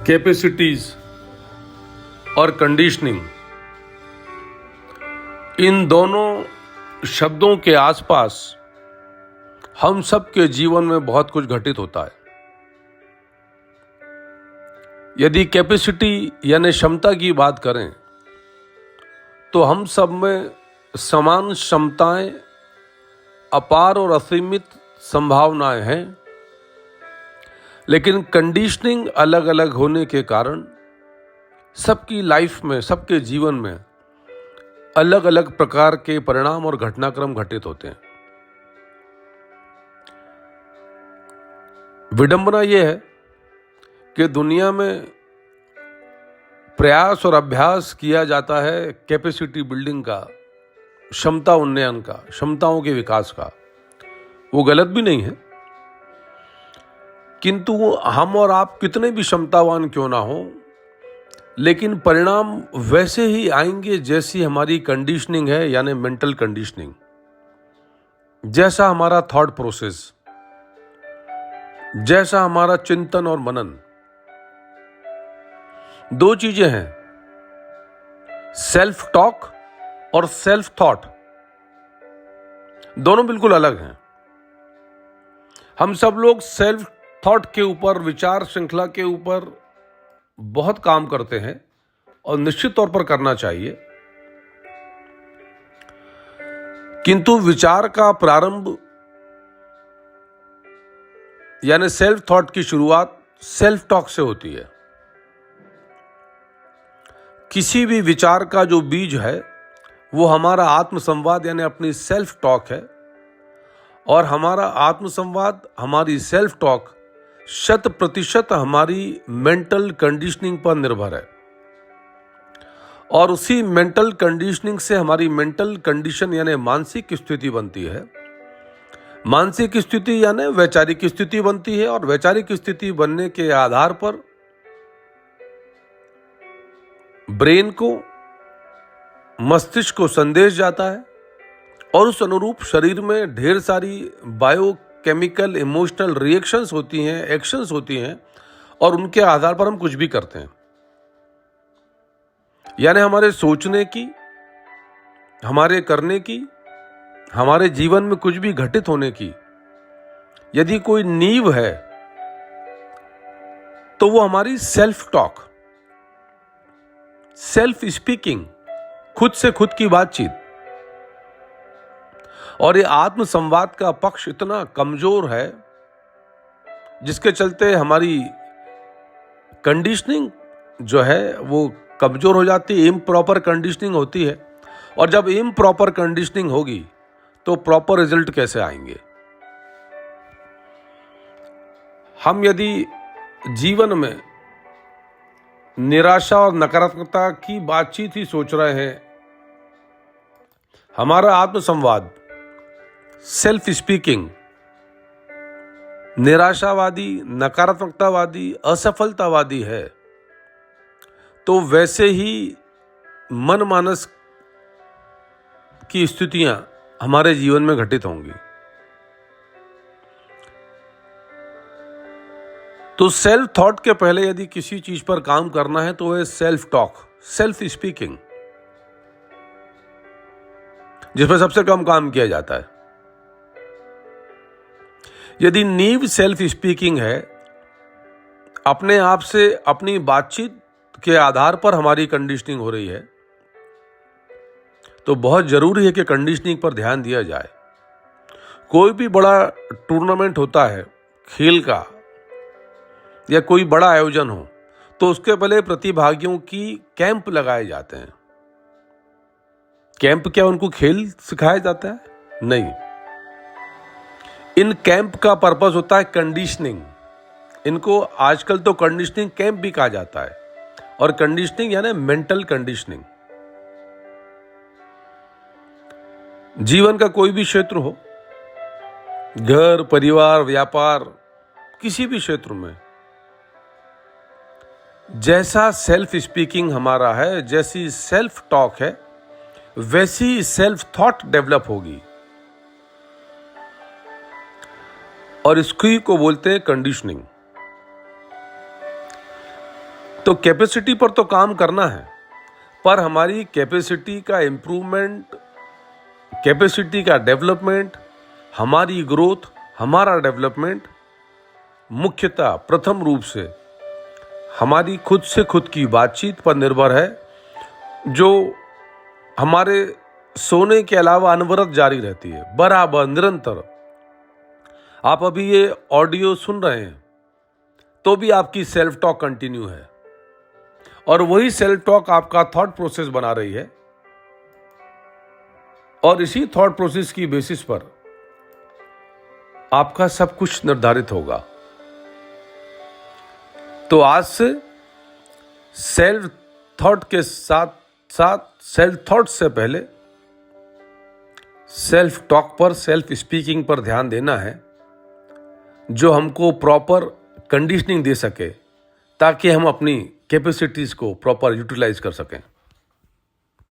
Capacities और conditioning, इन दोनों शब्दों के आसपास हम सब के जीवन में बहुत कुछ घटित होता है। यदि कैपेसिटी यानी क्षमता की बात करें तो हम सब में समान क्षमताएं, अपार और असीमित संभावनाएं हैं, लेकिन कंडीशनिंग अलग अलग होने के कारण सबकी लाइफ में, सबके जीवन में अलग अलग प्रकार के परिणाम और घटनाक्रम घटित होते हैं। विडंबना यह है कि दुनिया में प्रयास और अभ्यास किया जाता है कैपेसिटी बिल्डिंग का, क्षमता उन्नयन का, क्षमताओं के विकास का। वो गलत भी नहीं है, किंतु हम और आप कितने भी क्षमतावान क्यों ना हो, लेकिन परिणाम वैसे ही आएंगे जैसी हमारी कंडीशनिंग है, यानी मेंटल कंडीशनिंग, जैसा हमारा थॉट प्रोसेस, जैसा हमारा चिंतन और मनन। दो चीजें हैं, सेल्फ टॉक और सेल्फ थॉट, दोनों बिल्कुल अलग हैं। हम सब लोग सेल्फ थॉट के ऊपर, विचार श्रृंखला के ऊपर बहुत काम करते हैं और निश्चित तौर पर करना चाहिए, किंतु विचार का प्रारंभ यानी सेल्फ थॉट की शुरुआत सेल्फ टॉक से होती है। किसी भी विचार का जो बीज है वो हमारा आत्मसंवाद यानी अपनी सेल्फ टॉक है, और हमारा आत्मसंवाद, हमारी सेल्फ टॉक 100% हमारी मेंटल कंडीशनिंग पर निर्भर है, और उसी मेंटल कंडीशनिंग से हमारी मेंटल कंडीशन यानी मानसिक स्थिति बनती है। मानसिक स्थिति यानी वैचारिक स्थिति बनती है, और वैचारिक स्थिति बनने के आधार पर ब्रेन को, मस्तिष्क को संदेश जाता है, और उस अनुरूप शरीर में ढेर सारी बायोकेमिकल, इमोशनल रिएक्शंस होती हैं, एक्शंस होती हैं, और उनके आधार पर हम कुछ भी करते हैं। यानी हमारे सोचने की, हमारे करने की, हमारे जीवन में कुछ भी घटित होने की यदि कोई नींव है तो वो हमारी सेल्फ टॉक, सेल्फ स्पीकिंग, खुद से खुद की बातचीत। और ये आत्म संवाद का पक्ष इतना कमजोर है जिसके चलते हमारी कंडीशनिंग जो है वो कमजोर हो जाती है, इम्प्रॉपर कंडीशनिंग होती है। और जब इम्प्रॉपर कंडीशनिंग होगी तो प्रॉपर रिजल्ट कैसे आएंगे? हम यदि जीवन में निराशा और नकारात्मकता की बातचीत ही सोच रहे हैं, हमारा आत्मसंवाद, सेल्फ स्पीकिंग निराशावादी, नकारात्मकतावादी, असफलतावादी है, तो वैसे ही मनमानस की स्थितियां हमारे जीवन में घटित होंगी। तो सेल्फ थॉट के पहले यदि किसी चीज पर काम करना है तो वह सेल्फ टॉक, सेल्फ स्पीकिंग, जिस पर सबसे कम काम किया जाता है। यदि नींव सेल्फ स्पीकिंग है, अपने आप से अपनी बातचीत के आधार पर हमारी कंडीशनिंग हो रही है, तो बहुत जरूरी है कि कंडीशनिंग पर ध्यान दिया जाए। कोई भी बड़ा टूर्नामेंट होता है खेल का, या कोई बड़ा आयोजन हो, तो उसके पहले प्रतिभागियों की कैंप लगाए जाते हैं। कैंप क्या उनको खेल सिखाया जाता है? नहीं। इन कैंप का पर्पस होता है कंडीशनिंग। इनको आजकल तो कंडीशनिंग कैंप भी कहा जाता है, और कंडीशनिंग यानी मेंटल कंडीशनिंग। जीवन का कोई भी क्षेत्र हो, घर, परिवार, व्यापार, किसी भी क्षेत्र में जैसा सेल्फ स्पीकिंग हमारा है, जैसी सेल्फ टॉक है, वैसी सेल्फ थॉट डेवलप होगी, और इसकी को बोलते हैं कंडीशनिंग। तो कैपेसिटी पर तो काम करना है, पर हमारी कैपेसिटी का इम्प्रूवमेंट, कैपेसिटी का डेवलपमेंट, हमारी ग्रोथ, हमारा डेवलपमेंट मुख्यतः प्रथम रूप से हमारी खुद से खुद की बातचीत पर निर्भर है, जो हमारे सोने के अलावा अनवरत जारी रहती है, बराबर निरंतर। आप अभी ये ऑडियो सुन रहे हैं तो भी आपकी सेल्फ टॉक कंटिन्यू है, और वही सेल्फ टॉक आपका थॉट प्रोसेस बना रही है, और इसी थॉट प्रोसेस की बेसिस पर आपका सब कुछ निर्धारित होगा। तो आज से सेल्फ थॉट के साथ साथ सेल्फ थॉट से पहले सेल्फ टॉक पर, सेल्फ स्पीकिंग पर ध्यान देना है, जो हमको प्रॉपर कंडीशनिंग दे सके, ताकि हम अपनी कैपेसिटीज को प्रॉपर यूटिलाइज कर सकें।